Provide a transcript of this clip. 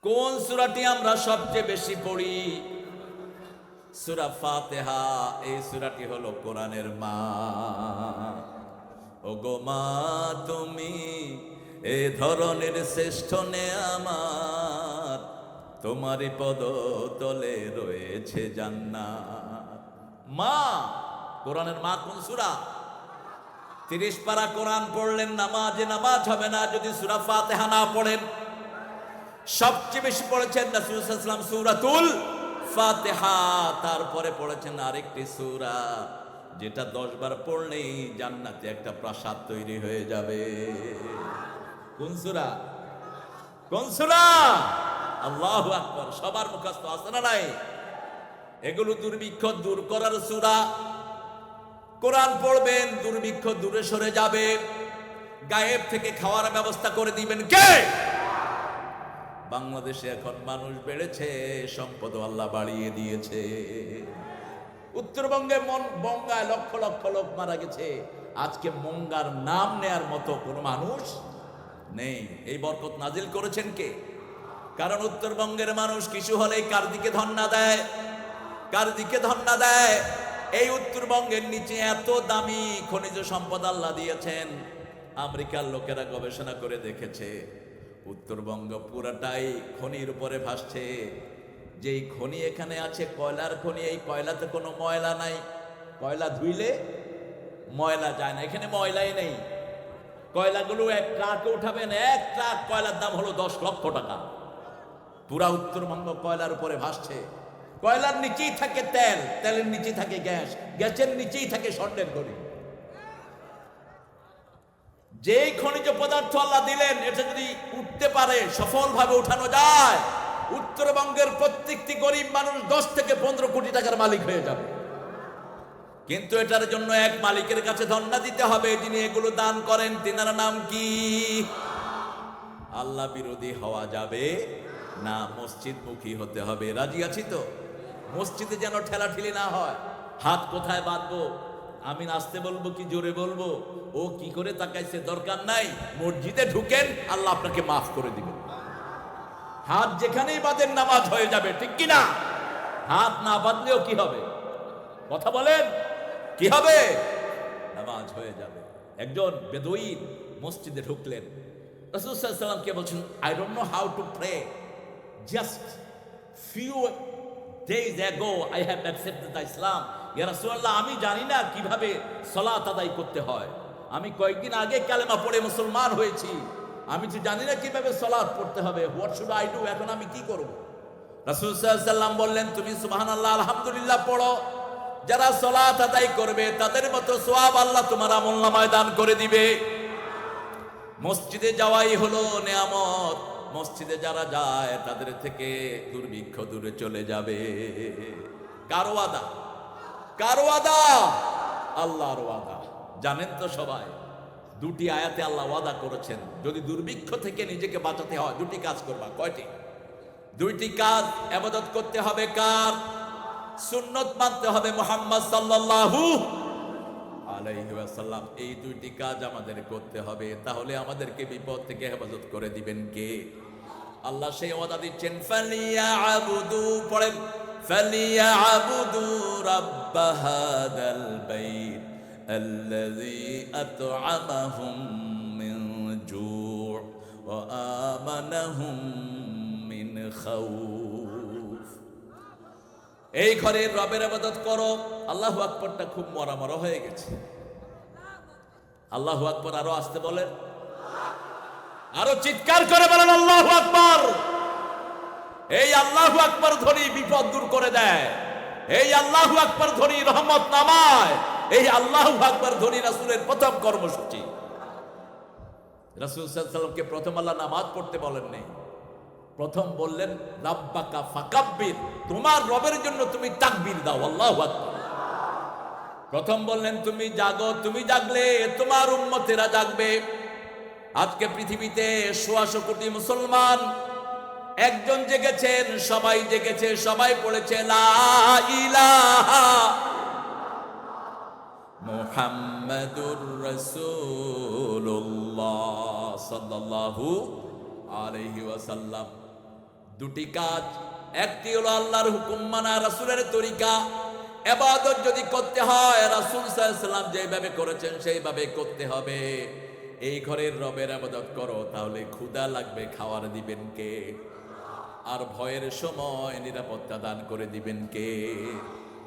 কোন সূরাটি আমরা সবচেয়ে বেশি পড়ি? সূরা ফাতিহা। এই সূরাটি হলো কোরআনের মা। ওগো মা, তুমি এ ধরনের শ্রেষ্ঠ নেয়ামত, তোমারই পদতলে রয়েছে জান্নাত। মা, কোরআনের মা কোন সূরা? 30 পারা কোরআন পড়লেন, নামাজে নামাজ হবে না যদি সূরা ফাতিহা না পড়েন। সবচেয়ে বেশি পড়েছেন রাসূল সাল্লাল্লাহু আলাইহি ওয়াসাল্লাম সূরাতুল ফাতিহা, তারপরে পড়েছেন আরেকটি সূরা যেটা 10 বার পড়লেই জান্নাতে একটা প্রাসাদ তৈরি হয়ে যাবে। কোন সূরা? কোন সূরা? আল্লাহু আকবার। সবার মুখস্থ আছে না নাই? এগুলো দুর্ভিক্ষ দূর করার সূরা। কোরআন পড়বেন, দুর্ভিক্ষ দূরে সরে যাবে। গায়েব থেকে খাওয়ার ব্যবস্থা করে দিবেন কে? বাংলাদেশে এখন মানুষ বেড়েছে, সম্পদ আল্লাহ বাড়িয়ে দিয়েছে। উত্তরবঙ্গে বঙ্গায় লক্ষ লক্ষ লোক মারা গেছে, আজকে মঙ্গার নাম নেয়ার মতো কোনো মানুষ নেই। এই বরকত নাজিল করেছেন কে? কারণ উত্তরবঙ্গের মানুষ কিছু হলেই কার দিকে ধন্না দেয়? কার দিকে ধন্না দেয়? এই উত্তরবঙ্গের নিচে এত দামি খনিজ সম্পদ আল্লাহ দিয়েছেন। আমেরিকার লোকেরা গবেষণা করে দেখেছে উত্তরবঙ্গ পুরাটাই খনির উপরে ভাসছে। যেই খনি এখানে আছে কয়লার খনি, এই কয়লাতে কোনো ময়লা নাই। কয়লা ধুইলে ময়লা যায় না, এখানে ময়লাই নেই। কয়লাগুলো এক ট্রাকে উঠাবেন, এক ট্রাক কয়লার দাম হলো 10 লক্ষ টাকা। পুরা উত্তরবঙ্গ কয়লার উপরে ভাসছে। কয়লার নিচেই থাকে তেল, তেলের নিচেই থাকে গ্যাস, গ্যাসের নিচেই থাকে স্বর্ণের খনি। যেই খনিজ পদার্থ আল্লাহ দিলেন, এটা যদি উঠতে পারে, সফলভাবে উঠানো যায়, উত্তরবঙ্গের প্রত্যেকটি গরিব মানুষ 10 থেকে 15 কোটি টাকার মালিক হয়ে যাবে। কিন্তু এটার জন্য এক মালিকের কাছে ধন্না দিতে হবে, যিনি এগুলো দান করেন। তিনার নাম কি? আল্লাহ বিরোধী হওয়া যাবে না, মসজিদমুখী হতে হবে। রাজি আছি তো? মসজিদে যেন ঠেলাঠেলি না হয়। হাত কোথায় বাঁধবো, আমি নাচতে বলবো কি জোরে বলবো, ও কি করে তাকাইছে, দরকার নাই। মসজিদে ঢুকেন, আল্লাহ আপনাকে মাফ করে দিবেন। হাত যেখানেই বাঁধেন নামাজ হয়ে যাবে, ঠিক কি না? হাত না বাঁধলেও কি হবে? কথা বলেন, কি হবে? নামাজ হয়ে যাবে। একজন বেদুইন মসজিদে ঢুকলেন, রাসূল সাল্লাল্লাহু আলাইহি ওয়াসাল্লাম কে বলছেন, I don't know how to pray, just few days ago I have accepted the Islam. ইয়া রাসূলুল্লাহ, আমি জানি না কিভাবে সালাত আদায় করতে হয়। আমি কয়েকদিন আগে কালেমা পড়ে মুসলমান হয়েছি, আমি তো জানি না কিভাবে সালাত পড়তে হবে। What should I do? এখন আমি কি করব? রাসূল সাল্লাল্লাহু আলাইহি ওয়াসাল্লাম বললেন, তুমি সুবহানাল্লাহ আলহামদুলিল্লাহ পড়ো। যারা সালাত আদায় করবে তাদের মতো সওয়াব আল্লাহ তোমার আমলনামায় দান করে দিবে। মসজিদে যাওয়াই হলো নেয়ামত। মসজিদে যারা যায় তাদের থেকে দুর্ভিক্ষ দূরে চলে যাবে। কার ওয়াদা? কার ওয়াদা? আল্লাহর ওয়াদা। জানেন তো সবাই, 2টি আয়াতে আল্লাহ ওয়াদা করেছেন, যদি দুর্ভিক্ষ থেকে নিজেকে বাঁচাতে হয় 2টি কাজ করবা। কয়টি? 2টি কাজ। ইবাদত করতে হবে কার? সুন্নত মানতে হবে মুহাম্মদ সাল্লাল্লাহু আলাইহি ওয়াসাল্লাম। এই 2টি কাজ আমাদের করতে হবে, তাহলে আমাদেরকে বিপদ থেকে হেফাজত করে দিবেন কে? আল্লাহ সেই ওয়াদা দিচ্ছেন, ফালিয়াবুদু, পড়েন, ফালিয়াবুদু রাব্ব হাদাল বাইত আল্লাযী আত'আমাহুম মিন জু' ওয়া আমানাহুম মিন খাউফ। এই ঘরের রবের ইবাদত করো। আল্লাহু আকবারটা খুব মরা হয়ে গেছে। আল্লাহু আকবার আরো আসতে বলেন, আরো চিৎকার করে বলেন আল্লাহু আকবার। এই আল্লাহু আকবার ধ্বনি বিপদ দূর করে দেয়। এই আল্লাহু আকবার ধ্বনি রহমত নামায়। এই আল্লাহু আকবার ধ্বনি রাসূলের প্রথম কর্মসূচি। রাসূল সাল্লাল্লাহু আলাইহি ওয়াসাল্লামকে প্রথম আল্লাহ নামাজ পড়তে বলেন নাই, প্রথম বললেন রাব্বাকা ফাকাব্বির, তোমার রবের জন্য তুমি তাকবীর দাও, আল্লাহু আকবার। প্রথম বললেন তুমি জাগো, তুমি জাগলে তোমার উম্মতেরা জাগবে। আজকে পৃথিবীতে 125 কোটি মুসলমান, একজন জেগেছেন, সবাই জেগেছে, সবাই পড়েছে লা ইলাহা মুহাম্মাদুর রাসূলুল্লাহ সাল্লাল্লাহু আলাইহি ওয়াসাল্লাম। দুটি কাজ, একটি হলো আল্লাহর হুকুম মানা, রাসূলের তরিকা। ইবাদত যদি করতে হয় রাসূল সাল্লাল্লাহু আলাইহি ওয়াসাল্লাম যেভাবে করেছেন সেইভাবে করতে হবে। এই ঘরের রবের ইবাদত করো, তাহলে ক্ষুধা লাগবে, খাওয়ার দিবেন কে? আর ভয়ের সময় নিরাপত্তা দান করে দিবেন কে?